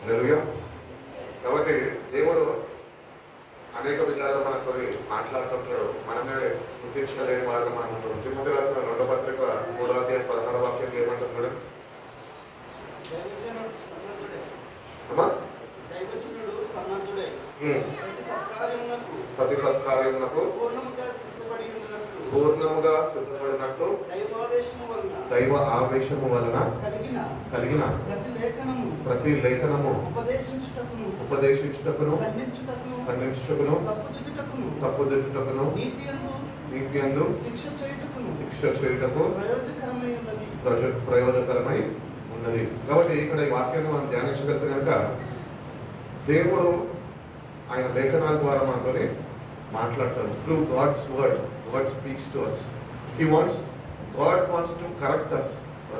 హల్లెలూయా. కాబట్టి దేవుడు అనేక విధాలుగా మనతో మాట్లాడుతుంటాడు. మనమే గుర్తించలేని వారిగా మనం ఉంటాం. తిమోతి రాసిన 2వ పత్రిక 3వ అధ్యాయం 16వ వాక్యం ఏమంటున్నాడు? అమ్మా, ప్రతి సత్కార్యమునకు పూర్ణముగా సిద్ధపడినట్లు దైవ ఆవేశము వలన కలిగిన ప్రతి లేఖనము ఉపదేశించుటకును ఖండించుటకును తప్పుదిద్దుటకును నీతియందు శిక్ష చేయుటకు ప్రయోజకరమై ఉన్నది. కాబట్టి ఇక్కడ ఈ వాక్యాన్ని మనం ధ్యానించగలిగితే కనుక దేవుడు ఆయన లేఖనాల ద్వారా మనతో మాట్లాడతాడు. Through God's word, God speaks to us. God wants to correct us,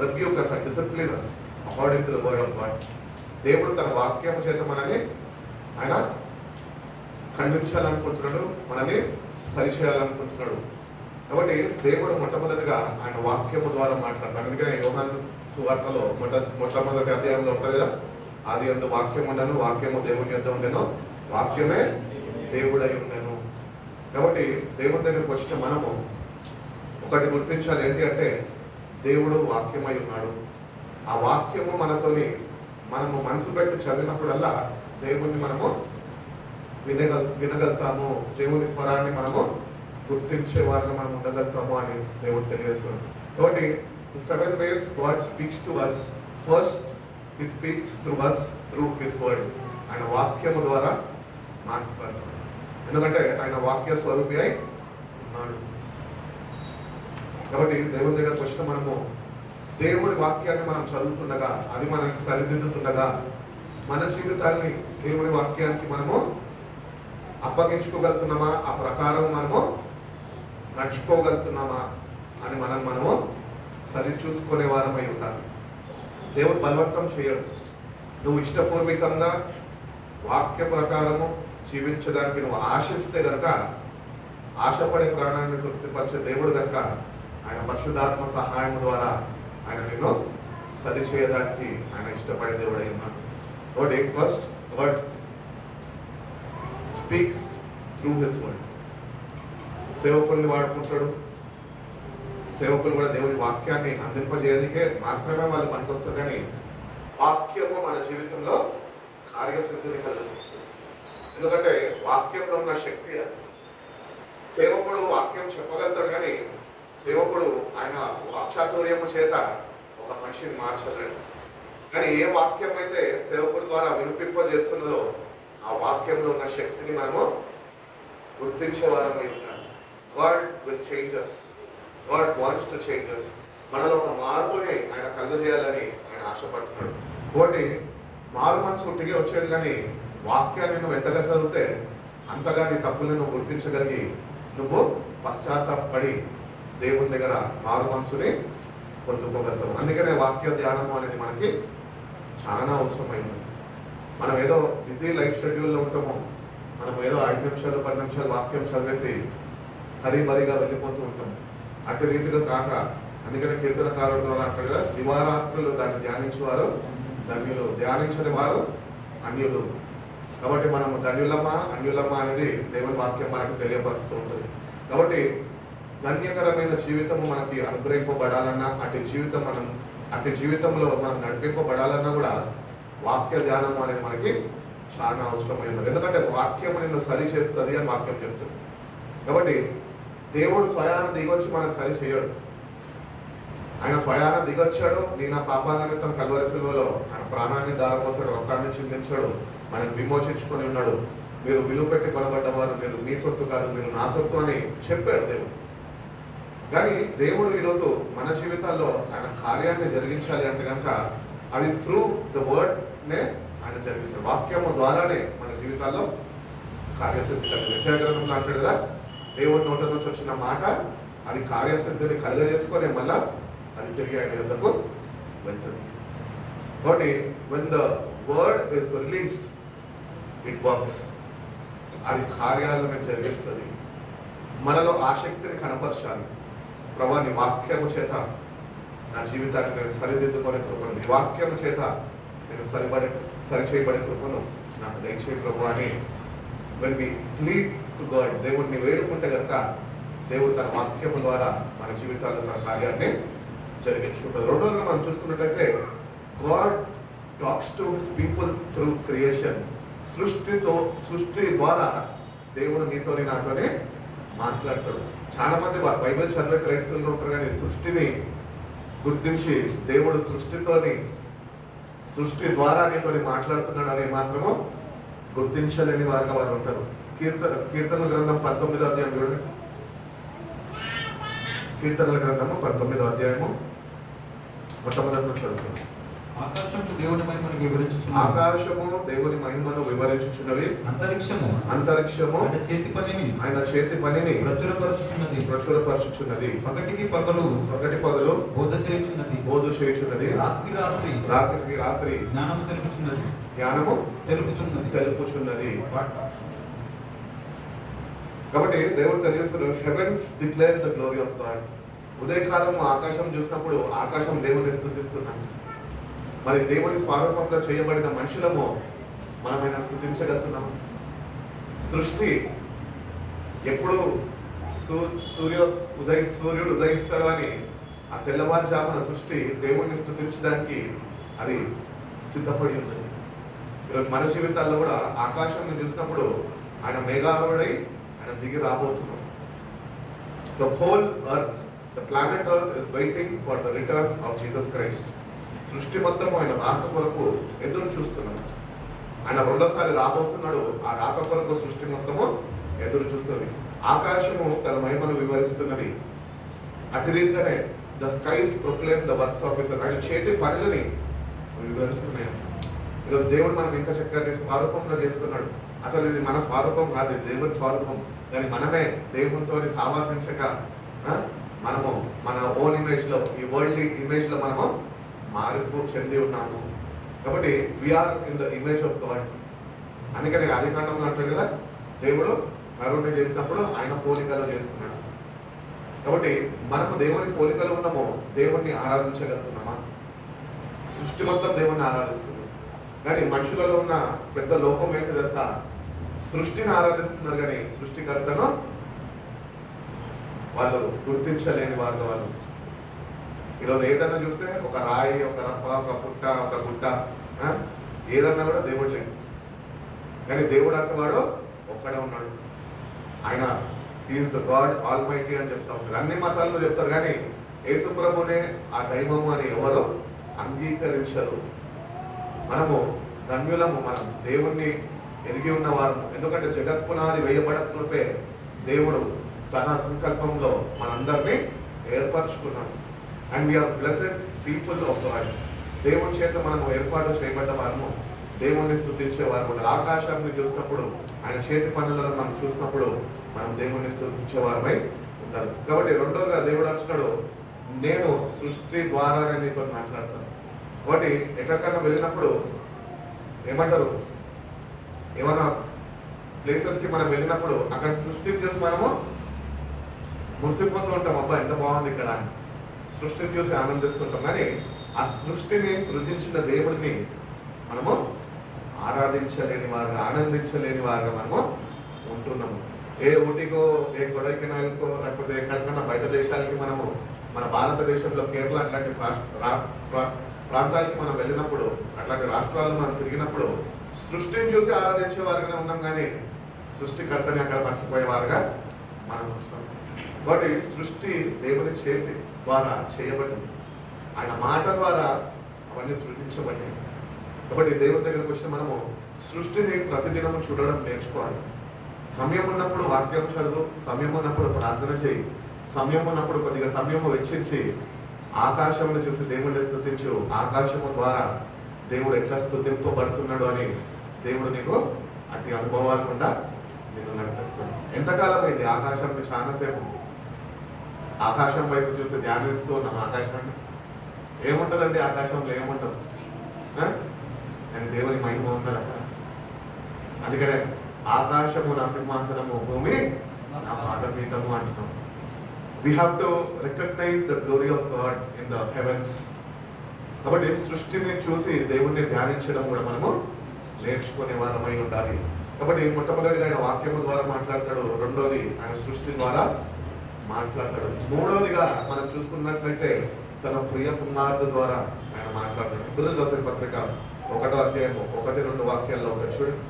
rebuke us and discipline us according to the word of God. దేవుడు తన వాక్యం చేత మనని ఆయన ఖండించాలనుకుంటున్నాడు, మనని సరిచేయాలనుకుంటున్నాడు. కాబట్టి దేవుడు మొట్టమొదటిగా ఆయన వాక్యము ద్వారా మాట్లాడతాడు. అందుకనే యోహాను సువార్తలో మొట్టమొదటి అధ్యాయంలో ఉంటుంది కదా, ఆది యందు వాక్యం ఉండెను, వాక్యము దేవుని యొద్ద ఉండెను, వాక్యమే దేవుడై ఉండెను. కాబట్టి దేవుడి దగ్గరికి వచ్చిన మనము ఒకటి గుర్తించాలి, ఏంటి అంటే దేవుడు వాక్యమై ఉన్నాడు. ఆ వాక్యము మనతోని మనము మనసు పెట్టి చదివినప్పుడల్లా దేవుడిని మనము వినగలుగుతాము, దేవుని స్వరాన్ని మనము గుర్తించే వారిగా మనం ఉండగలుగుతాము అని దేవుడు తెలియజేస్తున్నాడు. కాబట్టి the 7 ways God speaks to us. First, He speaks through us through His word. ఆయన వాక్యము ద్వారా మాట్లాడతాడు. ఎందుకంటే ఆయన వాక్య స్వరూపి అయి ఉన్నాడు. కాబట్టి దేవుని దగ్గరకు వచ్చిన మనము దేవుడి వాక్యాన్ని మనం చదువుతుండగా, అది మనకి సరిదిద్దుతుండగా, మన జీవితాన్ని దేవుడి వాక్యానికి మనము అప్పగించుకోగలుగుతున్నామా, ఆ ప్రకారం మనము నడుచుకోగలుగుతున్నామా అని మనము సరి చూసుకునే వారమై ఉండాలి. దేవుడు బలవంతం చేయడు. నువ్వు ఇష్టపూర్వకంగా వాక్య ప్రకారము జీవించడానికి నువ్వు ఆశిస్తే కనుక, ఆశపడే ప్రాణాన్ని తృప్తిపరిచే దేవుడు కనుక ఆయన పరిశుద్ధాత్మ సహాయం ద్వారా ఆయన నిన్ను సరి చేయడానికి ఆయన ఇష్టపడే దేవుడై ఉన్నాడు. కాబట్టి first God speaks through his word. సేవకుల్ని వాడుకుంటాడు. సేవకులు కూడా దేవుని వాక్యాన్ని అందింపజేయడానికే మాత్రమే వాళ్ళు పనికొస్తారు. కానీ వాక్యము మన జీవితంలో కార్యసిద్ధిని కలిగిస్తుంది. ఎందుకంటే వాక్యంలో ఉన్న శక్తి అది. సేవకుడు వాక్యం చెప్పగలుగుతాడు, కానీ సేవకుడు ఆయన వాక్చాతుర్యము చేత ఒక మనిషిని మార్చలేడు. కానీ ఏ వాక్యం అయితే సేవకుడి ద్వారా వినిపింపజేస్తున్నదో ఆ వాక్యంలో ఉన్న శక్తిని మనము గుర్తించే వారమై ఉండాలి. God will change us. God wants to change us. మనలో ఒక మార్పుని ఆయన కలుగజేయాలని ఆయన ఆశపడుతున్నాడు. కాబట్టి మారు మనసు ఉట్టిగా వచ్చేది, కానీ వాక్యాన్ని నువ్వు ఎంతగా చదివితే అంతగా నీ తప్పులను నువ్వు గుర్తించగలిగి నువ్వు పశ్చాత్తాపడి దేవుని దగ్గర మారు మనసుని పొందుకోగలుగుతావు. అందుకనే వాక్య ధ్యానము అనేది మనకి చాలా అవసరమైంది. మనం ఏదో బిజీ లైఫ్ షెడ్యూల్లో ఉంటాము. మనం ఏదో 5 నిమిషాలు 10 నిమిషాలు వాక్యం చదివేసి హరిబరిగా వెళ్ళిపోతూ ఉంటాం. అటు రీతిగా కాక, అందుకని కీర్తనకారుడు ద్వారా అంటాడు కదా, దివారాత్రులు దాన్ని ధ్యానించేవారు ధన్యులు, ధ్యానించని వారు అన్యులు. కాబట్టి మనము ధన్యులమా అన్యులమా అనేది దేవుని వాక్యం మనకి తెలియపరుస్తూ ఉంటుంది. కాబట్టి ధన్యకరమైన జీవితము మనకి అనుగ్రహింపబడాలన్నా, అటు జీవితంలో మనం నడిపింపబడాలన్నా కూడా వాక్య ధ్యానం అనేది మనకి చాలా అవసరమైనది. ఎందుకంటే వాక్యం నిన్ను సరి చేస్తుంది అని వాక్యం చెప్తుంది. కాబట్టి దేవుడు స్వయాన దిగొచ్చి మనకు సరి చేయడు. ఆయన స్వయాన దిగొచ్చాడు. నీ నా పాపాల నిమిత్తం కల్వరి శిలువలో ఆయన ప్రాణాన్ని దారపోసాడు, రక్తాన్ని చిందించాడు, మనకు విమోచించుకొని ఉన్నాడు. మీరు విలువ పెట్టి కొనబడ్డవారు, మీరు మీ సొత్తు కాదు, మీరు నా సొత్తు అని చెప్పాడు దేవుడు. కానీ దేవుడు ఈరోజు మన జీవితాల్లో ఆయన కార్యాన్ని జరిగించాలి అంటే కనుక అది త్రూ ద వర్డ్ నే ఆయన జరిగిస్తాడు. వాక్యము ద్వారానే మన జీవితాల్లో కార్యసిద్ధి కలిగింది. యెషయా గ్రంథంలో అంటాడు కదా, దేవుడి నోట నుంచి వచ్చిన మాట అది కార్యసిద్ధిని కలుగజేసుకొని మళ్ళా అది తిరిగి ఆయన యొద్దకు వెళ్తుంది. కాబట్టి when the word is released, it works. అది కార్యాలను జరిగిస్తుంది. మనలో ఆసక్తిని కనపరచాలి. ప్రభువా, నీ వాక్యము చేత నా జీవితాన్ని నేను సరిదిద్దుకొని, నీ వాక్యము చేత నేను సరిపడే సరిచేయబడే కృపను నాకు దయచేయ ప్రభు అని when we plead to God, దేవుడిని వేడుకుంటే కనుక దేవుడు తన వాక్యము ద్వారా మన జీవితాల్లో తన కార్యాన్ని జరిగించుకుంటారు. రెండోదిగా మనం చూసుకున్నట్లయితే God talks to his people through creation. సృష్టి ద్వారా దేవుడు నీతోని నాతోనే మాట్లాడతాడు. చాలా మంది బైబిల్ చదివే క్రైస్తవులు ఉంటారు, కానీ సృష్టిని గుర్తించి దేవుడు సృష్టి ద్వారా నీతోని మాట్లాడుతున్నాడు అని మాత్రము గుర్తించలేని వారుగా వారు ఉంటారు. కీర్తనల గ్రంథం 19వ అధ్యాయం చూడండి. కీర్తనల గ్రంథము 19వ అధ్యాయము మొట్టమొదటి నుంచి చదువుతున్నాం. ఆకాశము దేవుని మహిమను వివరించుచున్నది. ఆకాశము దేవుని మహిమను వివరించుచున్నది. అంతరిక్షము ఆయన చేతి పనిని ప్రచురపరచుచున్నది. పగటికి పగలు బోధ చేయుచున్నది. రాత్రికి రాత్రి జ్ఞానము తెలుపుచున్నది. కాబట్టి దేవుడు తెలియజేస్తున్నారు, heavens declare the glory of God. ఉదయకాలం ఆకాశం చూసినప్పుడు ఆకాశం దేవుని స్తుతిస్తున్నాడు. మరి దేవుని స్వరూపంలో చేయబడిన మనుషులము మనమైనా స్తుతించగలుగుతున్నాము. సృష్టి ఎప్పుడు సూర్యుడు ఉదయిస్తాడు అని ఆ తెల్లవారుజామున సృష్టి దేవుణ్ణి స్తుతించడానికి అది సిద్ధపడి ఉన్నది. ఈరోజు మన జీవితాల్లో కూడా ఆకాశాన్ని చూసినప్పుడు ఆయన మేఘారుడై ఆయన దిగి రాబోతున్నాడు. The whole earth, the planet earth is waiting for the return of Jesus Christ. సృష్టి మొత్తం ఆయన రాక కొరకు ఎదురు చూస్తున్నాడు. ఆయన రెండోసారి రాబోతున్నాడు. ఆ రాక కొరకు సృష్టి మొత్తము ఎదురు చూస్తుంది. ఆకాశము తన మహిమను వివరిస్తున్నది. అతి రీతిగానే the skies proclaim the works of his. ఆయన చేతి పనులని వివరిస్తున్నాయి. ఈరోజు దేవుడు మనం ఇంత చక్కగా స్వరూపంలో చేసుకున్నాడు. అసలు ఇది మన స్వరూపం కాదు, ఇది దేవుని స్వరూపం. కానీ మనమే దేవునితో సావాసించక మనము మన ఓన్ ఇమేజ్ లో, ఈ వరల్డ్ ఇమేజ్ లో మనము మార్పు చెంది ఉన్నాము. కాబట్టి we are in the image of God. అందుకని ఆదికాండంలో అంటారు కదా, దేవుడు నరుణ్ణి చేసినప్పుడు ఆయన పోలికలో చేసుకున్నాడు. కాబట్టి మనము దేవుని పోలికలో ఉన్నామో దేవుణ్ణి ఆరాధించగలుగుతున్నామా? సృష్టి మొత్తం దేవుణ్ణి ఆరాధిస్తుంది. కానీ మనుషులలో ఉన్న పెద్ద లోపం ఏంటి తెలుసా? సృష్టిని ఆరాధిస్తున్నారు కానీ సృష్టికర్తను వాళ్ళు గుర్తించలేని వాళ్ళు. ఈరోజు ఏదన్నా చూస్తే ఒక రాయి, ఒక రప్ప, ఒక పుట్ట, ఒక గుట్ట, ఏదన్నా కూడా దేవుడు లేదు. కానీ దేవుడు అంటేవాడు ఒక్కడే ఉన్నాడు. ఆయన is the God all mighty అని చెప్తా ఉంటారు. అన్ని మతాల్లో చెప్తారు, కానీ యేసు ప్రభునే ఆ దైవము అని ఎవరు అంగీకరించరు. మనము ధన్యులము, మనం దేవుణ్ణి ఎరిగి ఉన్నవారము. ఎందుకంటే జగత్పునాది వేయబడకునిపే దేవుడు తన సంకల్పంలో మనందరినీ ఏర్పరచుకున్నాడు. And we are blessed people of God. దేవుని చేత మనము ఏర్పాటు చేయబడ్డ వారము, దేవుణ్ణి స్తుతించే వారు. ఆకాశాన్ని చూసినప్పుడు, ఆయన చేతి పనులను మనం చూసినప్పుడు మనం దేవుణ్ణి స్తుతించే వారమై ఉండాలి. కాబట్టి రెండోగా దేవుడు అంటున్నాడు, నేను సృష్టి ద్వారానే నీతో మాట్లాడతాను. కాబట్టి ఎక్కడికన్నా వెళ్ళినప్పుడు ఏమంటారు, ఏమన్నా ప్లేసెస్కి మనం వెళ్ళినప్పుడు అక్కడ సృష్టిని చూసి మనము మురిసిపోతూ ఉంటాం, అబ్బా ఎంత బాగుంది ఇక్కడ అని. సృష్టిని చూసి ఆనందిస్తుంటాం, కానీ ఆ సృష్టిని సృజించిన దేవుడిని మనము ఆరాధించలేని వారుగా, ఆనందించలేని వారుగా మనము ఉంటున్నాము. ఏ ఊటీకో, ఏ కొడైకెనాల్కో, లేకపోతే ఎక్కడికన్నా బయట దేశాలకి మనము, మన భారతదేశంలో కేరళ అట్లాంటి ప్రాంతాలకి మనం వెళ్ళినప్పుడు, అట్లాంటి రాష్ట్రాల్లో మనం తిరిగినప్పుడు సృష్టిని చూసి ఆరాధించే వారుగానే ఉన్నాం, కానీ సృష్టికర్తని అక్కడ మర్చిపోయేవారుగా మనం ఉంటున్నాం. కాబట్టి సృష్టి దేవుని చేతి ద్వారా చేయబడింది. ఆయన మాట ద్వారా అవన్నీ సృష్టించబడ్డాయి. కాబట్టి దేవుని దగ్గరకు వచ్చి మనము సృష్టిని ప్రతిదినము చూడడం నేర్చుకోవాలి. సమయం ఉన్నప్పుడు వాక్యం చదువు, సమయం ఉన్నప్పుడు ప్రార్థన చేయి, సమయం ఉన్నప్పుడు కొద్దిగా సమయం వెచ్చించి ఆకాశమును చూసి దేవుడిని స్తుతించు. ఆకాశము ద్వారా దేవుడు ఎట్లా స్తుతింపబడుతున్నాడు అని దేవుడు నీకు అట్టి అనుభవాలు కూడా నేను నడిపిస్తాను. ఎంతకాలం అయింది ఆకాశంని చాలాసేపు ఆకాశం వైపు చూసి ధ్యానిస్తూ ఉన్నాం. ఆకాశాన్ని ఏముంటుందండి, ఆకాశంలో ఏముంటుంది? కానీ దేవుని మహిమ ఉన్నది అక్కడ. అందుకనే ఆకాశము నా సింహాసనము, భూమి నా పాదపీఠము అంటున్నాం. We have to recognize the glory of God in the heavens. కాబట్టి సృష్టిని చూసి దేవుణ్ణి ధ్యానించడం కూడా మనము నేర్చుకునే వారమై ఉండాలి. కాబట్టి మొట్టమొదటిగా ఆయన వాక్యము ద్వారా మాట్లాడతాడు, రెండోది ఆయన సృష్టి ద్వారా మాట్లాడతాడు, మూడోదిగా మనం చూసుకున్నట్లయితే తన ప్రియ కుమారుడు ద్వారా ఆయన మాట్లాడతాడు. హెబ్రీయులకు రాసిన పత్రిక 1వ అధ్యాయము 1-2 వాక్యాల్లో ఉంటుంది చూడండి.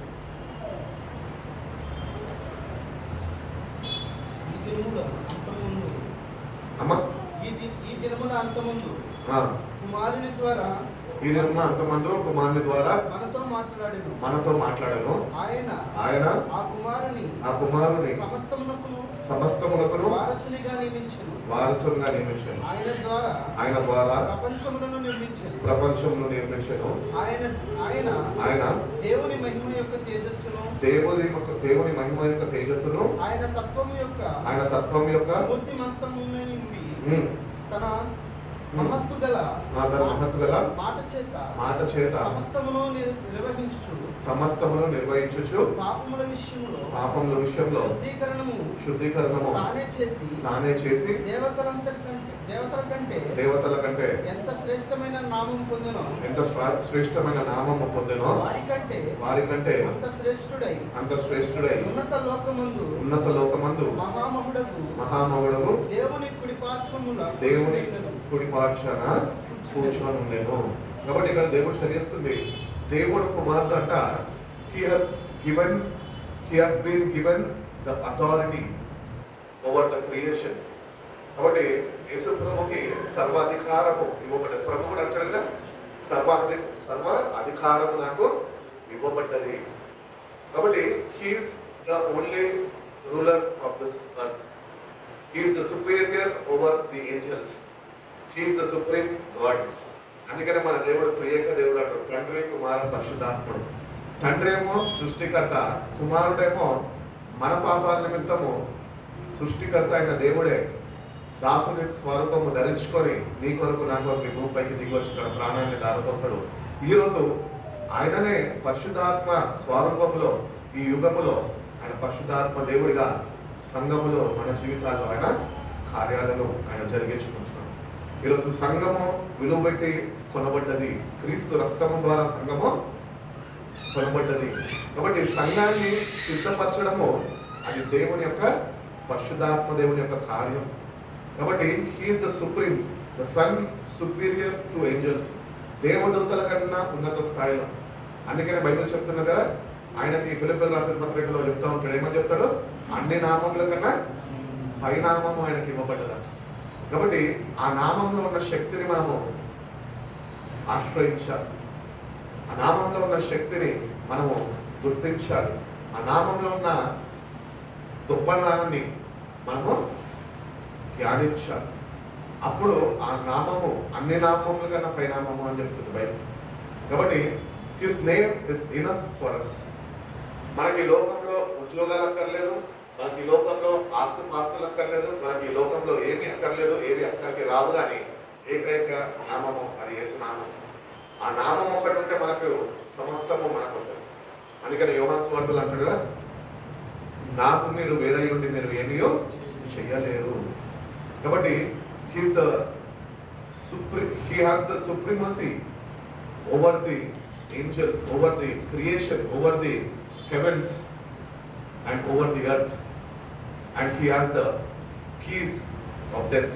అమ్మా ఈ దినమున అంతముందు ఆ, కుమారుని ద్వారా ఈ దినమున అంతమందు కుమారుని ద్వారా మనతో మాట్లాడెను. ఆయన ఆ కుమారుని సమస్తమునకును వారసునిగా నియమించెను. వారసునిగా నియమించాను. ఆయన ద్వారా ప్రపంచములను నిర్మించాను. ఆయన దేవుని మహిమ యొక్క తేజస్సును ఆయన తత్వము యొక్క మూర్తిమంతమును నిండి తన మహత్తు గల మాట చేత సమస్తమును నిర్వహించుచు పాపముల విషయంలో శుద్ధీకరణము తానే చేసి దేవతల కంటే ఎంత శ్రేష్టమైన నామము పొందెనో వారికంటే అంత శ్రేష్ఠుడై ఉన్నత లోకమందు మహామహుడగు దేవుని కుడి పార్శ్వన కూర్చొని ఉండేను. కాబట్టి ఇక్కడ దేవుడు తెలియస్తుంది, దేవుడు కుమారుడు అంట. he has been given the authority over the creation. కాబట్టి యేసు ప్రభువుకి సర్వాధికారము ఇవ్వబడ్డది. ప్రభువుడు అంటాడు కదా, సర్వ అధికారము నాకు ఇవ్వబడ్డది. కాబట్టి he is the only ruler of this earth. He is the superior over the angels. He is the supreme God. అందుకనే మన దేవుడు త్రియేక దేవుడు అంటాడు, తండ్రి కుమార పరిశుద్ధాత్ముడు. తండ్రి ఏమో సృష్టికర్త, కుమారుడేమో మన పాపాల నిమిత్తము సృష్టికర్త అయిన దేవుడే దాసుని స్వరూపము ధరించుకొని నీ కొరకు నా కొరకు ఈ భూమిపైకి దిగి వచ్చి తన ప్రాణాన్ని దారిపోస్తాడు. ఈరోజు ఆయననే పరిశుద్ధాత్మ స్వరూపములో ఈ యుగములో ఆయన పరిశుద్ధాత్మ దేవుడిగా సంఘములో మన జీవితాల్లో ఆయన కార్యాలను ఆయన జరిగించుకుంటున్నాడు. ఈరోజు సంఘము విలువ పెట్టి కొనబడ్డది, క్రీస్తు రక్తము ద్వారా సంఘము కొనబడ్డది. కాబట్టి సంఘాన్ని సిద్ధపరచడము అది దేవుని యొక్క పరిశుద్ధాత్మ దేవుని యొక్క కార్యం. కాబట్టి he is the supreme, the son superior to angels, దేవదూతల కన్నా ఉన్నత స్థాయిలో. అందుకనే బైబిల్ చెప్తున్నది కదా, ఆయనకి ఫిలిప్పీయులకు రాసిన పత్రికలో చెప్తా ఉంటాడు, ఏమని చెప్తాడు, అన్ని నామముల కన్నా పైనామము ఆయనకి ఇవ్వబడ్డదంట. కాబట్టి ఆ నామంలో ఉన్న శక్తిని మనము ఆశ్రయించాలి, ఆ నామంలో ఉన్న శక్తిని మనము గుర్తించాలి, ఆ నామంలో ఉన్న గొప్పదనాన్ని మనము ధ్యానించాలి. అప్పుడు ఆ నామము అన్ని నామముల కన్నా పైనామము అని చెప్తుంది బైబిల్. కాబట్టి his name is enough for us. మనకి ఈ లోకంలో ఉద్యోగాలు అక్కర్లేదు, మనకి ఈ లోకంలో ఆస్తులు అక్కర్లేదు, మనకి ఈ లోకంలో ఏమీ అక్కర్లేదు, ఏమి అక్కడికి రావు. కానీ ఏకైక నామము అది యేసు నామం. ఆ నామం ఒకటి ఉంటే మనకు సమస్తము మనకు ఉంటుంది. అందుకని యోహాను సువార్తలో అంటాడు కదా, నాకు మీరు వేరై ఉండి మీరు ఏమీయో చెయ్యలేరు. కాబట్టి he has the supremacy over the angels, over the creation, over the heavens and over the earth, and he has the keys of death.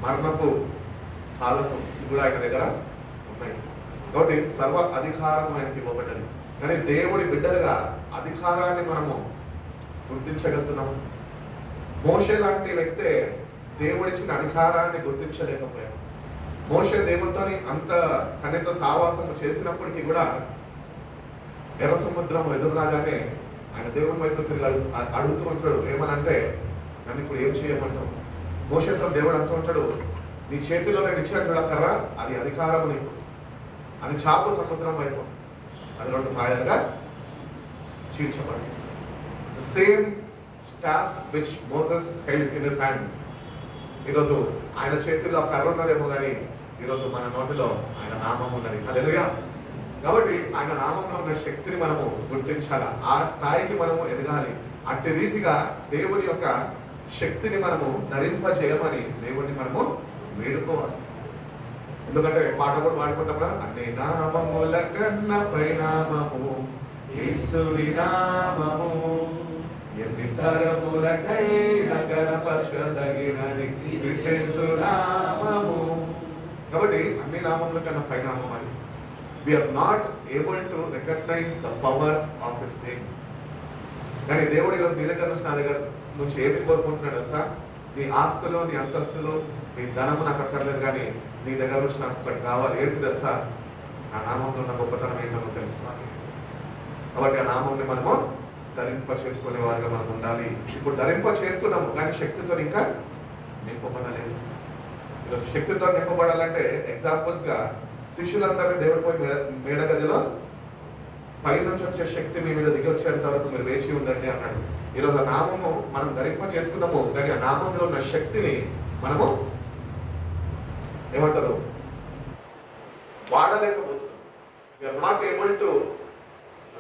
మరణపు తాళము కూడా ఆయన దగ్గర ఉన్నాయి. కాబట్టి సర్వ అధికారం ఆయనకి ఇవ్వబడ్డది. కానీ దేవుడి బిడ్డలుగా అధికారాన్ని మనము గుర్తించగలుగుతున్నాము. మోషే లాంటి వ్యక్తే దేవుడిచ్చిన అధికారాన్ని గుర్తించలేకపోయాడు. మోషే దేవునితో అంత సన్నిహిత సావాసం చేసినప్పటికీ కూడా ఎర్ర సముద్రం ఎదురురాగానే ఆయన దేవుని వైపు తిరిగి అడుగుతూ ఉంటాడు, ఏమనంటే నన్ను ఇప్పుడు ఏం చేయమంటావు. మోషేతో దేవుడు అంటూ ఉంటాడు, నీ చేతిలో నేను ఇచ్చినట్టు కర్ర అది అధికారము నీకు, అది చాపు సముద్రం వైపు, అది 2 పాయలుగా చీల్చబడింది. The same staff which Moses held in his hand. ఈరోజు ఆయన చేతిలో కర్ర ఉన్నదేమో కానీ ఈరోజు మన నోటిలో ఆయన నామం ఉన్నది. హల్లెలూయా. కాబట్టి ఆయన నామంలో ఉన్న శక్తిని మనము గుర్తించాలి, ఆ స్థాయికి మనము ఎదగాలి. అట్టి రీతిగా దేవుని యొక్క శక్తిని మనము ధరింపజేయమని దేవుణ్ణి మనము వేడుకోవాలి. ఎందుకంటే పాట కూడా పాడుకుంటాం కదా, అన్ని నామముల కన్న పైనామము యేసుని నామము, ఎన్ని తరములకైనా గణపరచదగినది క్రీస్తు నామము. కాబట్టి అన్ని నామముల కన్నా పైనామం అది. We are not able to recognise the power of his name. కానీ దేవుడు ఈరోజు నీ దగ్గర నుంచి నా దగ్గర నుంచి ఏమి కోరుకుంటున్నాడు తెలుసా? నీ ఆస్తులు, నీ అంతస్తులు, నీ ధనము నాకు అక్కర్లేదు, కానీ నీ దగ్గర నుంచి నాకు ఒకటి కావాలి. ఏంటి తెలుసా? నా నామంలో ఉన్న గొప్పతనం ఏంటో నువ్వు తెలుసుకోవాలి. కాబట్టి ఆ నామంని మనము ధరింప చేసుకునే వారిగా మనం ఉండాలి. ఇప్పుడు ధరింప చేసుకున్నాము, కానీ శక్తితో ఇంకా నింపబడలేదు. ఈరోజు శక్తితో నింపబడాలంటే ఎగ్జాంపుల్స్గా శిష్యులందరినీ దేవుడి పోయి మేడ గదిలో పైనుంచి వచ్చే శక్తి మీ మీద దిగి వచ్చేంత వరకు మీరు వేచి ఉండండి అన్నాడు. ఈరోజు ఆ నామము మనం ధరింప చేసుకున్నాము, కానీ ఆ నామంలో ఉన్న శక్తిని మనము ఏమంటారు వాడలేకపోతున్నాం. We are not able to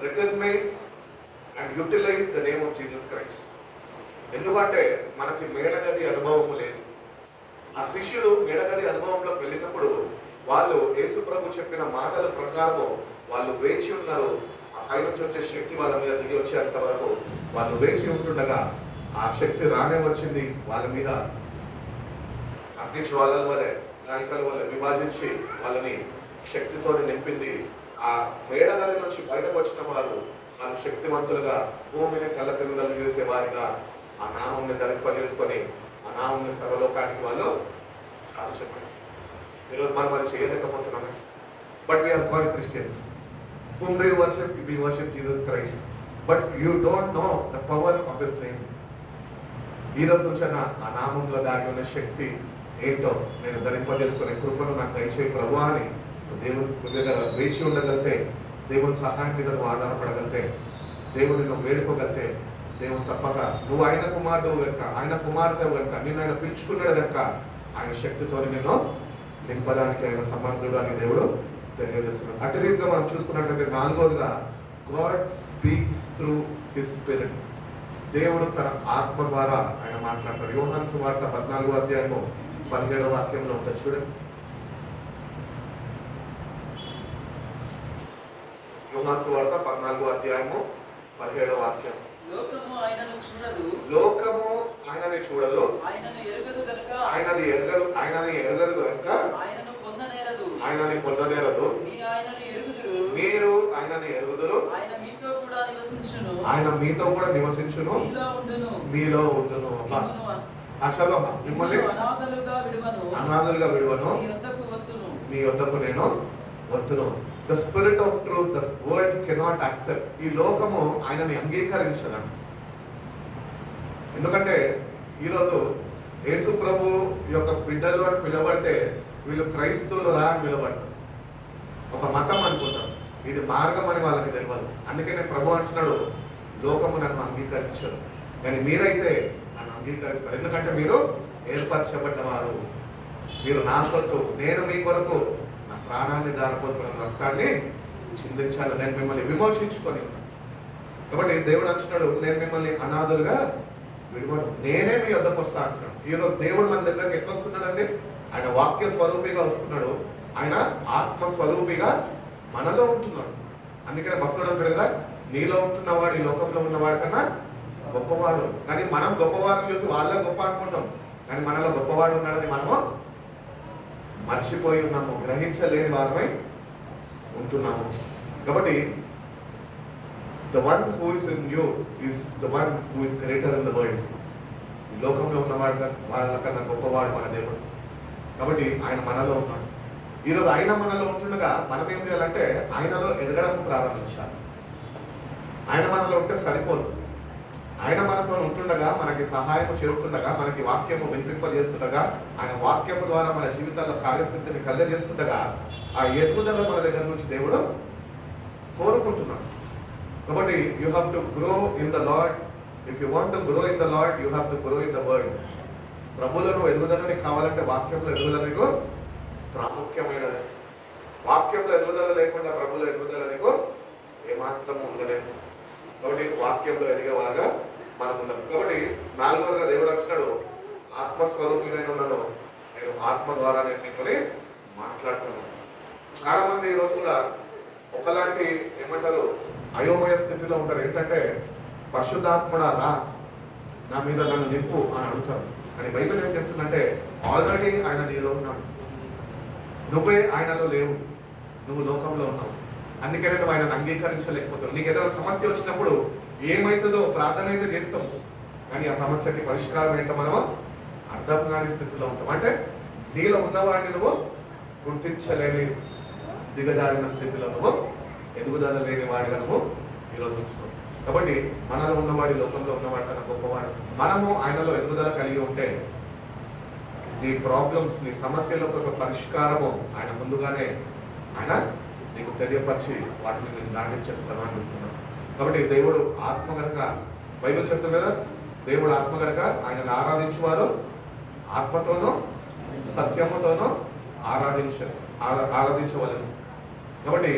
recognise and utilise the name of Jesus Christ. ఎందుకంటే మనకి మేడగది అనుభవం లేదు. ఆ శిష్యులు మేడగది అనుభవంలోకి వెళ్ళినప్పుడు వాళ్ళు యేసు ప్రభు చెప్పిన మాటల ప్రకారము వాళ్ళు వేచి ఉన్నారు. ఆ పై నుంచి వచ్చే శక్తి వాళ్ళ మీద దిగి వచ్చేంత వరకు వాళ్ళు వేచి ఉంటుండగా ఆ శక్తి రానే వచ్చింది. వాళ్ళ మీద అగ్నిజ్వాలల వలె, నాయకుల వలె విభజించి వాళ్ళని శక్తితో నింపింది. ఆ మేడగది నుంచి బయటకు వచ్చిన వారు వాళ్ళు శక్తివంతులుగా భూమిని కళ్ళపిల్లలు చేసే వారిగా ఆ నామంని ధరింపజేసుకొని ఆ నామంని సర్వలోకానికి వాళ్ళు చాలా చెప్పారు. ఈరోజు మనం అది చేయలేకపోతున్నామే. But we are called Christians. Whom do you worship? We worship Jesus Christ. But you don't know the power of His name. ఈ రోజు నుంచి ఆ నామంలో దాగి ఉన్న శక్తి ఏంటో నేను ధరింపజేసుకునే కృపను నాకు దయచేయి ప్రభు అని దేవుని దగ్గర వేచి ఉండగలితే, దేవుని సహాయం మీద నువ్వు ఆధారపడగలితే, దేవుడిని నువ్వు వేడుకోగలితే, దేవుడు తప్పక నువ్వు ఆయన కుమారుడు కనుక, ఆయన కుమార్తె కనుక, నిన్ను ఆయన పిలుచుకున్నాడు కనుక ఆయన శక్తితో నిన్ను నింపడానికి ఆయన సమర్థుడు అని దేవుడు తెలియజేస్తున్నాడు. అటు రీతిగా మనం చూసుకున్నట్లయితే నాలుగోదిగా God speaks through his spirit. దేవుడు తన ఆత్మ ద్వారా ఆయన మాట్లాడతాడు. యోహాను సువార్త 14వ అధ్యాయము 17వ వాక్యంలో ఉంటుంది చూడండి. యోహాను సువార్త 14వ అధ్యాయము 17వ వాక్యం. లోకము ఆయనను చూడదు, లోకము ఆయనని చూడదు, ఆయనను ఎరుగదు గనుక, ఆయనని ఎరగదు కనుక ఆయనను పొందనేరదు. ఆయనని పొందనేరదు. మీరు ఆయనను ఎరుగుదురు, మీరు ఆయనని ఎరుగుదురు, ఆయన మీతో కూడా నివసించును, ఆయన మీతో కూడా నివసించును, మీలో ఉండును. అసలు మిమ్మల్ని అనాథలుగా విడువను, మీ యొద్దకు నేను వత్తును. The spirit of truth the world cannot accept. ఈ లోకము ఆయనని అంగీకరించను. ఎందుకంటే ఈరోజు యేసు ప్రభు యొక్క బిడ్డలు అని పిలవబడితే వీళ్ళు క్రైస్తవులు రా అని పిలవబడతారు. ఒక మతం అనుకుంటారు, ఇది మార్గం అని వాళ్ళకి తెలియదు. అందుకనే ప్రభు అంటున్నాడు, లోకము నన్ను అంగీకరించరు, కానీ మీరైతే నన్ను అంగీకరిస్తారు. ఎందుకంటే మీరు ఏర్పరచబడ్డవారు, మీరు నా సొత్తు, నేను మీ కొరకు నా ప్రాణాన్ని దానికోసం రక్తాన్ని చిందించాలి, నేను మిమ్మల్ని విమోచించుకొని. కాబట్టి దేవుడు అంటున్నాడు, నేను మిమ్మల్ని అనాథులుగా విడువను, నేనే మీ వద్దకు వస్తా అంటున్నాడు. ఈరోజు దేవుడు మన దగ్గరికి ఎట్లా వస్తున్నాడండి? ఆయన వాక్య స్వరూపిగా వస్తున్నాడు, ఆయన ఆత్మస్వరూపిగా మనలో ఉంటున్నాడు. అందుకనే భక్తుడు అంటాడు కదా, నీలో ఉంటున్నవాడు ఈ లోకంలో ఉన్నవాడు కన్నా గొప్పవాడు. కానీ మనం గొప్పవాడిని చూసి వాళ్ళే గొప్ప అనుకుంటాం, కానీ మనలో గొప్పవాడు ఉన్నాడని మనము మర్చిపోయి ఉన్నాము, గ్రహించలేని వారమై ఉంటున్నాము. కాబట్టి the one who is in you is the one who is greater in the world. ఈ లోకంలో ఉన్నవాడు వాళ్ళకన్నా గొప్పవాడు మన దేవుడు. కాబట్టి ఆయన మనలో ఉన్నాడు. ఈరోజు ఆయన మనలో ఉంటుండగా మనం ఏం చేయాలంటే ఆయనలో ఎదగడం ప్రారంభించాలి. ఆయన మనలో ఉంటే సరిపోదు. ఆయన మనతో ఉంటుండగా, మనకి సహాయం చేస్తుండగా, మనకి వాక్యము వినిపింపజేస్తుండగా, ఆయన వాక్యము ద్వారా మన జీవితాల్లో కార్యసిద్ధిని కలగజేస్తుండగా ఆ ఎదుగుదల మన దగ్గర నుంచి దేవుడు కోరుకుంటున్నాడు. కాబట్టి you have to grow in the lord. If you want to grow in the lord, you have to grow in the word. ప్రభువులను ఎదుగుదలని కావాలంటే వాక్యంలో ఎదుగుదల నీకు ప్రాముఖ్యమైనది. వాక్యంలో ఎదుగుదల లేకుండా ప్రభువులో ఎదుగుదల నీకు ఏమాత్రం ఉండలేదు. కాబట్టి వాక్యంలో ఎదిగేవారుగా మనం ఉన్నాం. కాబట్టి నాలుగోగా దేవుడు వచ్చినాడు, ఆత్మస్వరూపినైన ఉన్నాను, నేను ఆత్మ ద్వారా నేను మిమ్మల్ని మాట్లాడుతున్నాం. చాలా మంది ఈ రోజు కూడా ఒకలాంటి ఏమంటారు అయోమయ స్థితిలో ఉంటారు. ఏంటంటే పరిశుద్ధాత్ముడా రా, నా మీద నన్ను నింపు అని అడుగుతారు. కానీ బైబిల్ ఏం చెప్తుందంటే ఆల్రెడీ ఆయన నీలో ఉన్నాడు, నువ్వే ఆయనలో లేవు, నువ్వు లోకంలో ఉన్నావు. అందుకనే నువ్వు ఆయనను అంగీకరించలేకపోతావు. నీకు ఏదైనా సమస్య వచ్చినప్పుడు ఏమవుతుందో ప్రార్థన అయితే చేస్తాం, కానీ ఆ సమస్యకి పరిష్కారం ఏంటో మనము అర్థం కాని స్థితిలో ఉంటాం. అంటే నీలో ఉన్నవాడిని నువ్వు గుర్తించలేని దిగజారిన స్థితిలో నువ్వు ఎదుగుదల లేని వాడిగా నువ్వు ఈరోజు ఉంచుకో. కాబట్టి మనలో ఉన్నవాడి లోకంలో ఉన్నవాడి కన్నా గొప్పవాడు. మనము ఆయనలో ఎదుగుదల కలిగి ఉంటే నీ ప్రాబ్లమ్స్, నీ సమస్యలకు ఒక పరిష్కారము ఆయన ముందుగానే ఆయన నీకు తెలియపరిచి వాటిని నేను దాటించేస్తాను అని చెప్తున్నాను. కాబట్టి దేవుడు ఆత్మ కనుక, బైబిల్ చెప్తుంది కదా, దేవుడు ఆత్మ కనుక ఆయనను ఆరాధించేవారు ఆత్మతోనూ సత్యముతోనూ ఆరాధించవలను. కాబట్టి